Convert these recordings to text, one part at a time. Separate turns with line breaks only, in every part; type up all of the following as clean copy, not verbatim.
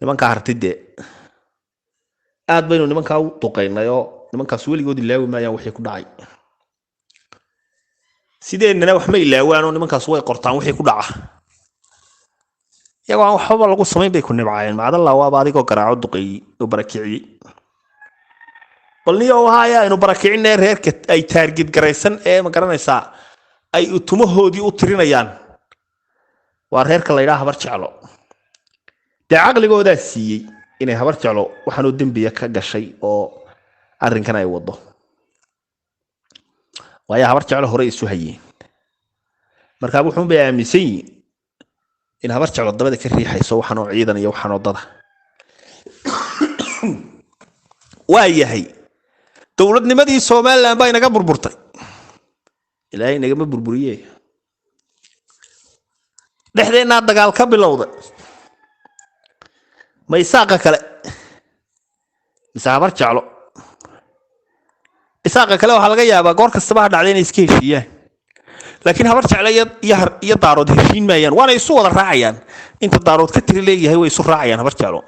nimanka hartide aad baynu nimanka u duqeynayo nimankaas weligood ilaawi maayaan wixii ku dhacay sideenna wax ma ilaawaan oo nimankaas way qortaan wixii ku dhaca iyagoo waxba lagu sameyn bay ku nibcaayeen macdalla waa adigoo garaaco duqeey oo barakiciyay qolniyo waxa aynu barakicinay reerka ay target garaysan ee ma garanaysaa ay utumahoodii u tirinayaan waa reerka la yiraahdo habar jeclo aqligooda siiyay inay habar jeclo waxaanu dambiya ka gashay oo arrinkan ay wado waya habar jeclo hore isu hayeen marka wuxuu bay aaminsan in habar jeclo dabada ka riixayso waxaanu ciidan iyo waxaanu dada waayahay dawladnimadii Soomaaliland baa inaga burburtay ilaahay inaga ma burburiyay dhexdeena dagaal ka bilowday ما يساق كلا مسافر جعله يساق كلا وحلقة يا بقولك الصباح دعين يسكيشيا لكن هبر جعله يدارود هشين مايان وانا يسوى الرعيان انت دارود كتير ليه هو يسوى الرعيان هبر جعله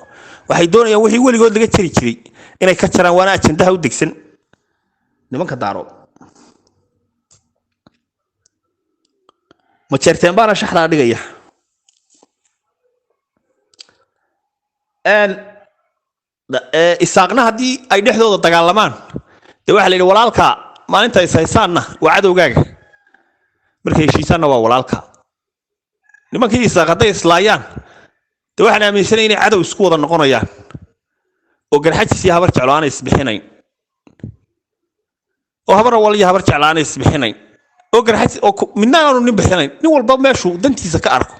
وحيدون يا وحي يقول يقول لك تري إنك كتير وانا أشنده ودكسن نمان كدارود ما تشرتين بارا شحرا دقيقة isaaqna hadii ay dhexdooda dagaalamaan de waxa la yiri walaalka maalinta ay saysaanna waa cadowgaaga markay heshiisaanna waa walaalka nimankii isaaqaday islaayaan de waxaan aaminsanahay inay cadow isku wada noqonayaan oo garxajis iyo habar jeclaan isbixinayn oo habar wal iyo habar jeclaan isbixinayn oo garxajis oo midna aanu nin bixinayn nin walba meeshuu dantiisa ka arko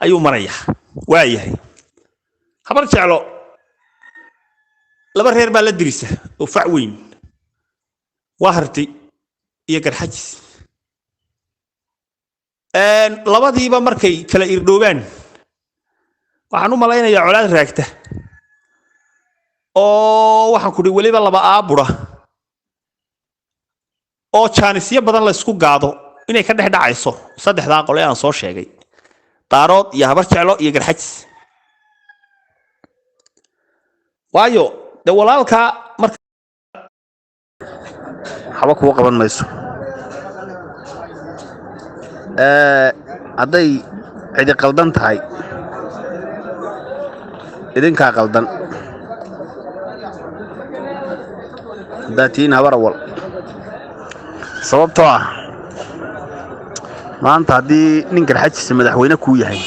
ayuu maraya waayahay habar jeclo laba reer baa la dirisa oo fac weyn waa harti iyo garxajis labadiiba markay kala irdhoobaan waxaan u malaynayaa colaad raagta oo waxaan ku waliba laba aabura oo jaanisyo badan la isku gaado inay ka dhex dhacayso saddexda qole aan soo sheegay daarood iyo habar jeclo iyo garxajis waayo de walaalka marka haba ku qaban mayso haday cidi qaldan tahay idinka qaldan daatiin habar wal sababtoo ah maanta hadii nin garxajis madaxweyne ku yahay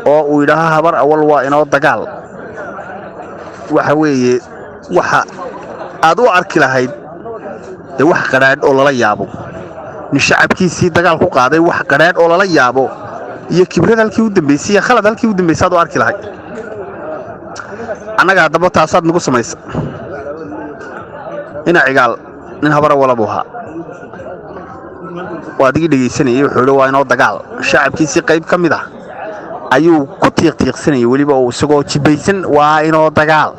oo uu yiraahdo habar awal waa inoo dagaal waxa weeye waxa aad u arki lahayd de wax qaraad oo lala yaabo ni shacabkiisii dagaal ku qaaday wax qaraad oo lala yaabo iyo kibrad halkii u dambeysay iyo khalad halkii u dambeysay aad u arki lahayd anaga hadaba taasaad nagu samaysa ina cigaal nin habar wala buuha waa digi dhageysanayay wuxuu waa inoo dagaal shacabkiisii qayb ka mid ah ayuu ku tiiqtiiqsanay waliba oo isagoo jibaysan waa inoo dagaal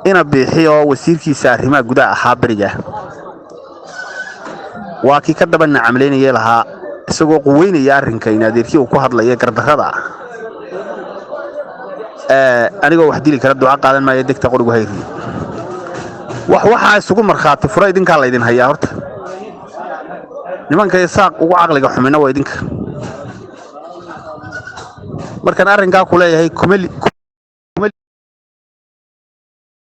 ina bixiyo wasiirkiisa arrimaha gudaha ahaa bariga waa kii ka daba nacamleynayay lahaa isagoo quweynaya arrinka in adeerkii uu ku hadlayo gardarrada anigoo wax dili kara duca qaadan maayo degta qorigu hayri waxa isugu marxaati furo idinka la idin hayaa horta nimanka isaaq ugu aqliga xumina waa idinka markaan arrinka ku leeyahay